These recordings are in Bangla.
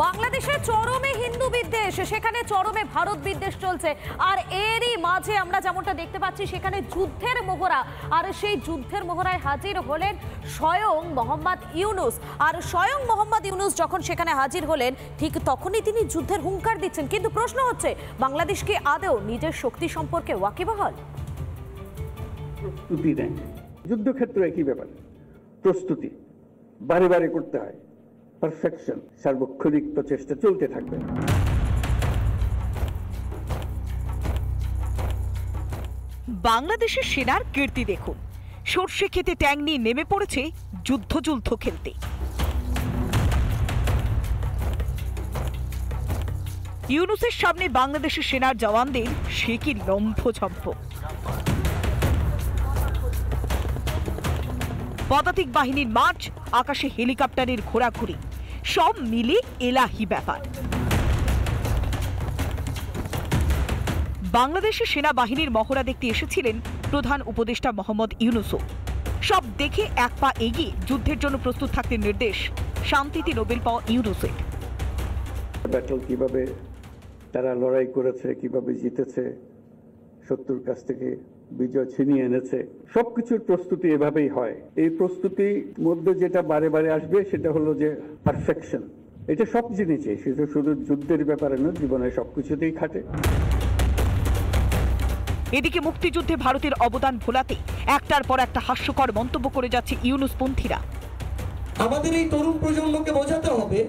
বাংলাদেশের চরমে হিন্দু বিদ্বেষ, সেখানে চরমে ভারত বিদ্বেষ চলছে। আর এরই মাঝে আমরা যেমনটা দেখতে পাচ্ছি সেখানে যুদ্ধের মোহরা, আর সেই যুদ্ধের মোহরায় হাজির হলেন স্বয়ং মোহাম্মদ ইউনূস। আর স্বয়ং মোহাম্মদ ইউনূস যখন সেখানে হাজির হলেন ঠিক তখনই তিনি যুদ্ধের হুঙ্কার দিচ্ছেন। কিন্তু প্রশ্ন হচ্ছে, বাংলাদেশ কি আদৌ নিজের শক্তি সম্পর্কে ওয়াকিবহাল? প্রস্তুতি নেই। যুদ্ধক্ষেত্রে একই ব্যাপার, প্রস্তুতি বারে বারে করতে হয়, পারফেকশন, সার্বক্ষণিক প্রচেষ্টা চলতে থাকবে। বাংলাদেশের সেনার কীর্তি দেখুন, সর্ষে খেতে ট্যাং নিয়ে নেমে পড়েছে যুদ্ধ খেলতে। ইউনূসের সামনে বাংলাদেশের সেনার জওয়ানদের সে কি লম্ফঝম্প। পদাতিক বাহিনীর মার্চ, আকাশে হেলিকপ্টারের ঘোরাঘুরি, সব মিলে এলাহি ব্যাপার। বাংলাদেশের সেনাবাহিনীর মহড়া দেখতে এসেছিলেন প্রধান উপদেষ্টা মোহাম্মদ ইউনূসও। সব দেখে এক পা এগিয়ে যুদ্ধের জন্য প্রস্তুত থাকতে নির্দেশ শান্তিতে নোবেল পাওয়া ইউনূসের। ব্যাটল কিভাবে তারা লড়াই করেছে, কিভাবে জিতেছে, শত্রুর কাছ থেকে বিজয় ছিনিয়ে এনেছে, সবকিছুর প্রস্তুতি এভাবেই হয়। এই প্রস্তুতির মধ্যে যেটা বারে বারে আসবে সেটা হলো যে পারফেকশন। এটা সব জিনিসে, সেটা শুধু যুদ্ধের ব্যাপারে নয়, জীবনের সবকিছুতেই খাটে। এদিকে মুক্তিযুদ্ধে ভারতের অবদান ভোলাতে একটার পর একটা হাস্যকর মন্তব্য করে যাচ্ছে ইউনূসপন্থীরা। আমাদের এই তরুণ প্রজন্মকে বোঝাতে হবে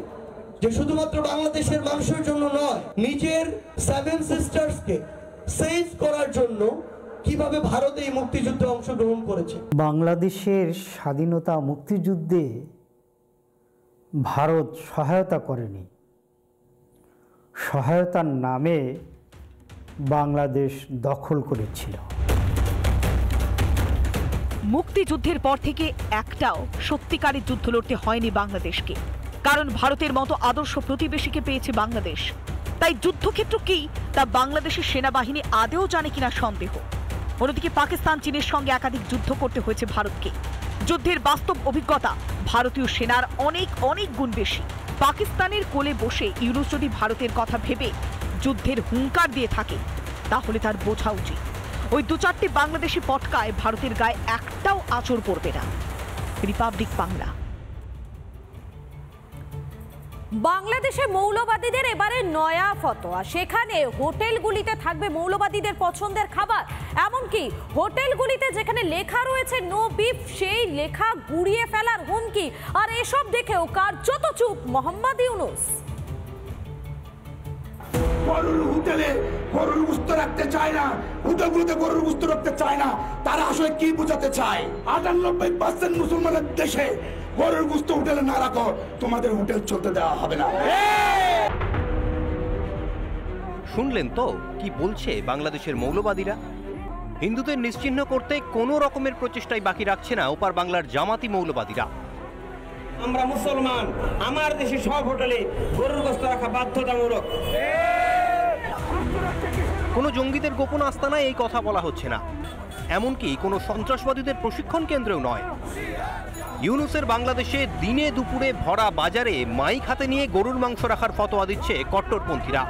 যে শুধুমাত্র বাংলাদেশের মানুষের জন্য নয়, নিজের সেভেন সিস্টার্সকে সেভ করার জন্য কিভাবে ভারত এই মুক্তিযুদ্ধে অংশগ্রহণ করেছে। বাংলাদেশের স্বাধীনতা মুক্তিযুদ্ধে ভারত সহায়তা করেনি, সহায়তার নামে বাংলাদেশ দখল করেছিল। মুক্তিযুদ্ধের পর থেকে একটাও সত্যিকারের যুদ্ধ লড়তে হয়নি বাংলাদেশকে, কারণ ভারতের মতো আদর্শ প্রতিবেশীকে পেয়েছে বাংলাদেশ। তাই যুদ্ধক্ষেত্র কি তা বাংলাদেশের সেনাবাহিনী আদেও জানে কিনা সন্দেহ। অন্যদিকে পাকিস্তান চীনের সঙ্গে একাধিক যুদ্ধ করতে হয়েছে ভারতকে। যুদ্ধের বাস্তব অভিজ্ঞতা ভারতীয় সেনার অনেক অনেক গুণ বেশি। পাকিস্তানের কোলে বসে ইউনূস যদি ভারতের কথা ভেবে যুদ্ধের হুঙ্কার দিয়ে থাকে তাহলে তার বোঝা উচিত ওই দু চারটি বাংলাদেশি পটকায় ভারতের গায়ে একটাও আঁচড় পড়বে না। রিপাবলিক বাংলা। বাংলাদেশে মৌলবাদীদের এবারে নয়া ফতোয়া, সেখানে হোটেলগুলিতে থাকবে মৌলবাদীদের পছন্দের খাবার। এমনকি হোটেলগুলিতে যেখানে লেখা রয়েছে নো বিফ, সেই লেখা গুড়িয়ে ফেলার হুমকি। আর এসব দেখেও কার্যত চুপ মোহাম্মদ ইউনূস। গরুর হোটেলে গরুর গোশত রাখতে চায় না, হোটেলগুলোতে গরুর গোশত রাখতে চায় না। তারা আসলে কি বোঝাতে চায়? 98% মুসলমানের দেশে গরুর গোশত হোটেলে না রাখো, তোমাদের হোটেল চলতে দেওয়া হবে না। শুনলেন তো কি বলছে বাংলাদেশের মৌলবাদীরা? হিন্দুদের নিশ্চিহ্ন করতে কোনো রকমের প্রচেষ্টাই বাকি রাখছে না ওপার বাংলার জামাতি মৌলবাদীরা। আমরা মুসলমান, আমার দেশে সব হোটেলে গরুর গোশত রাখা বাধ্যতামূলক। কোনো জঙ্গিদের গোপন আস্তানায় এই কথা বলা হচ্ছে না, এমনকি কোনো সন্ত্রাসবাদীদের প্রশিক্ষণ কেন্দ্রেও নয়। ইউনূসের বাংলাদেশে দিনে দুপুরে ভরা বাজারে মাইক হাতে নিয়ে গরুর মাংস রাখার ফতোয়া দিচ্ছে কট্টরপন্থীরা।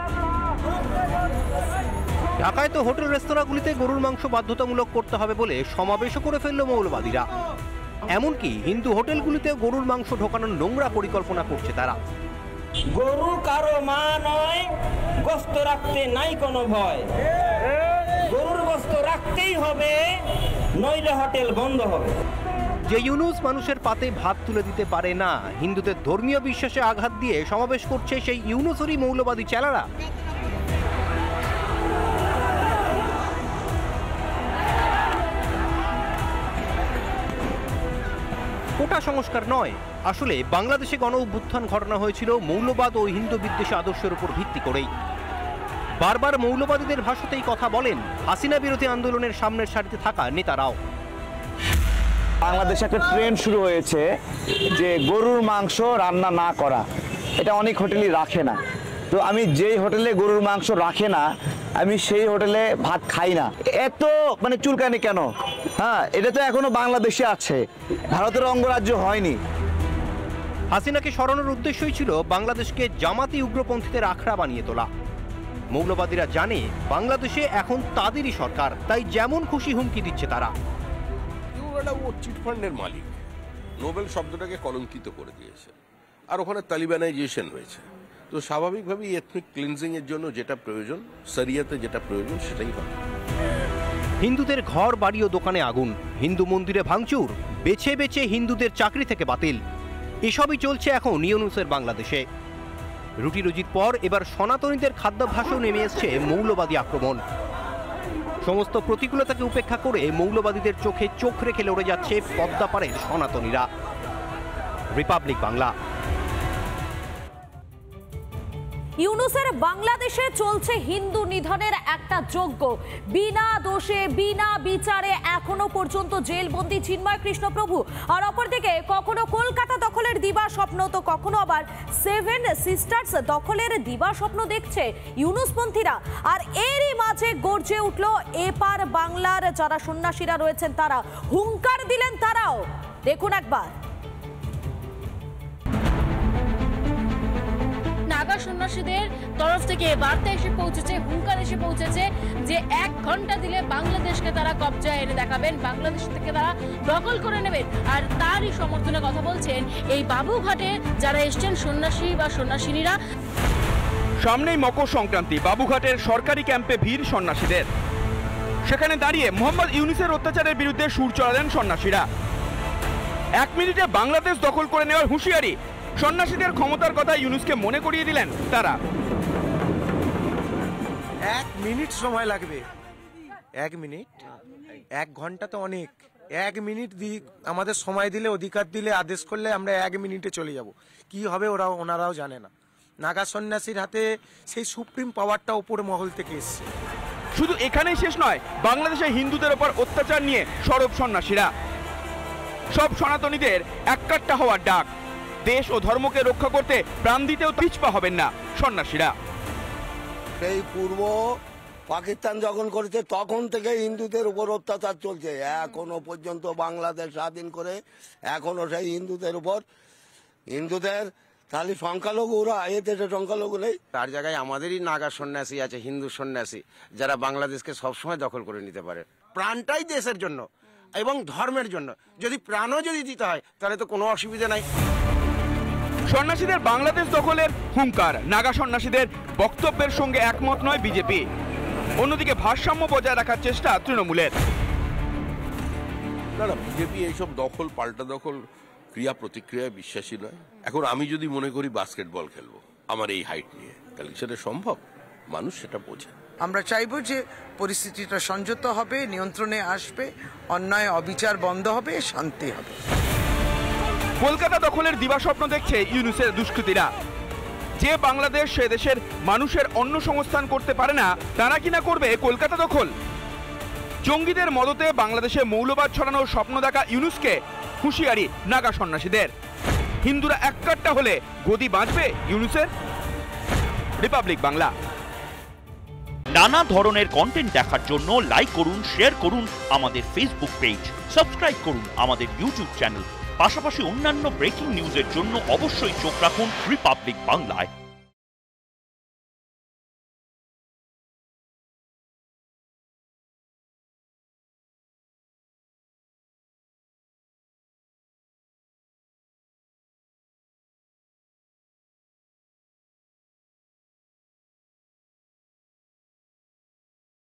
ঢাকায় তো হোটেল রেস্তোরাঁগুলিতে গরুর মাংস বাধ্যতামূলক করতে হবে বলে সমাবেশও করে ফেলল মৌলবাদীরা। এমনকি হিন্দু হোটেলগুলিতে গরুর মাংস ঢোকানোর নোংরা পরিকল্পনা করছে তারা। গরু কারো মা নয়, গোশত রাখতে নাই কোনো ভয়। গরুর গোশত রাখতেই হবে, নইলে হোটেল বন্ধ হবে। যে ইউনূস মানুষের পাতে ভাত তুলে দিতে পারে না, হিন্দুদের ধর্মীয় বিশ্বাসে আঘাত দিয়ে সমাবেশ করছে সেই ইউনূসেরই মৌলবাদী চেলারা। কোটা সংস্কার নয়, আসলে বাংলাদেশে গণ অভ্যুত্থান ঘটনা হয়েছিল মৌলবাদ ও হিন্দু বিদ্বেষী আদর্শের উপর ভিত্তি করেই। বারবার মৌলবাদীদের ভাষাতেই কথা বলেন হাসিনা বিরোধী আন্দোলনের সামনের সারিতে থাকা নেতারাও। বাংলাদেশে একটা ট্রেন্ড শুরু হয়েছে যে গরুর মাংস রান্না না করা, এটা অনেক হোটেলই রাখে না। তো আমি যেই হোটেলে গরুর মাংস রাখে না, আমি সেই হোটেলে ভাত খাই না। এত মানে চুলকানি কেন? হ্যাঁ, এটা তো এখনো বাংলাদেশে আছে, ভারতের অঙ্গরাজ্য হয়নি। হাসিনাকে সরানোর উদ্দেশ্যই ছিল বাংলাদেশকে জামাতি উগ্রপন্থীদের আখড়া বানিয়ে তোলা। মৌলবাদীরা জানে বাংলাদেশে এখন তাদেরই সরকার, তাই যেমন খুশি হুমকি দিচ্ছে তারা। ও চিটফান্ডের মালিক, নোবেল শব্দটাকে কলঙ্কিত করে দিয়েছে, আর ওখানে তালিবানাইজেশন হয়েছে। তো স্বাভাবিকভাবেই এথনিক ক্লিনজিং এর জন্য যেটা প্রয়োজন, শরিয়াতে যেটা প্রয়োজন সেটাই হবে। হিন্দুদের ঘর বাড়ি ও দোকানে আগুন, হিন্দু মন্দিরে ভাঙচুর, বেছে বেছে হিন্দুদের চাকরি থেকে বাতিল, এসবই চলছে এখন ইউনূসের বাংলাদেশে। রুটি রুজির পর এবার সনাতনীদের খাদ্যাভ্যাসেও নেমে এসছে মৌলবাদী আক্রমণ। সমস্ত প্রতিকূলতাকে উপেক্ষা করে মৌলবাদীদের চোখে চোখ রেখে লড়ে যাচ্ছে পদ্মাপাড়ের সনাতনীরা। রিপাবলিক বাংলা। ইউনূসের বাংলাদেশে চলছে হিন্দু নিধনের একটা যজ্ঞ। বিনা দোষে বিনা বিচারে এখনো পর্যন্ত জেলবন্দি চিন্ময় কৃষ্ণপ্রভু, আর অপরদিকে কখনো কলকাতা দখলের দিবা স্বপ্ন, তো কখনো আবার 7 সিস্টার্স দখলের দিবা স্বপ্ন দেখছে ইউনূসপন্থীরা। আর এরই মাঝে গর্জে উঠল এপার বাংলার যারা সন্ন্যাসীরা রয়েছেন, তারা হুঙ্কার দিলেন তারাও। দেখুন একবার। নাগা সন্ন্যাসীদের তরফ থেকে বার্তা এসে পৌঁছেছে, হুঙ্কার এসে পৌঁছেছে যে 1 ঘন্টা দিলে বাংলাদেশকে তারা কবজায় এনে দেখাবেন, বাংলাদেশ থেকে তারা দখল করে নেবেন। আর তারই সমর্থনে কথা বলছেন এই বাবুঘাটে যারা এসছেন সন্ন্যাসী বা সন্ন্যাসিনীরা। সামনেই মকর সংক্রান্তি, বাবুঘাটের সরকারি ক্যাম্পে ভিড় সন্ন্যাসীদের। সেখানে দাঁড়িয়ে মোহাম্মদ ইউনূসের অত্যাচারের বিরুদ্ধে সুর চড়ালেন সন্ন্যাসীরা। 1 মিনিটে বাংলাদেশ দখল করে নেওয়ার হুঁশিয়ারি। সন্ন্যাসীদের ক্ষমতার কথা ইউনূসকে মনে করিয়ে দিলেন তারা। 1 মিনিট সময় লাগবে। 1 মিনিট, 1 ঘন্টা তো অনেক। 1 মিনিট আমাদের সময় দিলে, অধিকার দিলে, আদেশ করলে আমরা 1 মিনিটে চলে যাব। কি হবে ওনারাও জানে না। নাগা সন্ন্যাসীর হাতে সেই সুপ্রিম পাওয়ারটা উপরে মহল থেকে এসছে। শুধু এখানেই শেষ নয়, বাংলাদেশে হিন্দুদের ওপর অত্যাচার নিয়ে সরব সন্ন্যাসীরা। সব সনাতনীদের এককাট্টা হওয়ার ডাক। দেশ ও ধর্মকে রক্ষা করতে প্রাণ দিতেও পিছপা হবেন না সন্ন্যাসীরা। সেই পূর্ব পাকিস্তান যখন করেছে তখন থেকে হিন্দুদের উপর অত্যাচার চলছে, এখনো পর্যন্ত বাংলাদেশ স্বাধীন করে এখনো সেই হিন্দুদের উপর, হিন্দুদের খালি সংখ্যালঘুরা, এ দেশে সংখ্যালঘু নেই। তার জায়গায় আমাদেরই নাগা সন্ন্যাসী আছে, হিন্দু সন্ন্যাসী, যারা বাংলাদেশকে সবসময় দখল করে নিতে পারে। প্রাণটাই দেশের জন্য এবং ধর্মের জন্য, যদি প্রাণও যদি দিতে হয় তাহলে তো কোনো অসুবিধা নাই। সন্ন্যাসীদের বাংলাদেশ দখলের হুঙ্কার। নাগা সন্ন্যাসীদের বক্তব্যের সঙ্গে একমত নয় বিজেপি। অন্যদিকে ভারসাম্য বজায় রাখার চেষ্টা তৃণমূলের। না, বিজেপি এইসব দখল, পাল্টা দখল, ক্রিয়া প্রতিক্রিয়ায় বিশ্বাসী নয়। এখন আমি যদি মনে করি বাস্কেটবল খেলবো আমার এই হাইট নিয়ে, তাহলে সেটা সম্ভব? মানুষ সেটা বোঝে। আমরা চাইবো যে পরিস্থিতিটা সংযত হবে, নিয়ন্ত্রণে আসবে, অন্যায় অবিচার বন্ধ হবে, শান্তি হবে। কলকাতা দখলের দিবাস্বপ্ন দেখছে ইউনূসের দুষ্কৃতীরা। যে বাংলাদেশ সে দেশের মানুষের অন্য সংস্থান করতে পারে না, তারা কিনা করবে কলকাতা দখল। জঙ্গিদের মদতে বাংলাদেশে মৌলবাদ ছড়ানোর স্বপ্ন দেখা ইউনূসকে হুঁশিয়ারি নাগা সন্ন্যাসীদের। হিন্দুরা এককাট্টা হলে গদি বাঁচবে ইউনূসের। রিপাবলিক বাংলা। নানা ধরনের কন্টেন্ট দেখার জন্য লাইক করুন, শেয়ার করুন আমাদের ফেসবুক পেজ, সাবস্ক্রাইব করুন আমাদের ইউটিউব চ্যানেল। পাশাপাশি অন্যান্য ব্রেকিং নিউজের জন্য অবশ্যই চোখ রাখুন রিপাবলিক বাংলায়।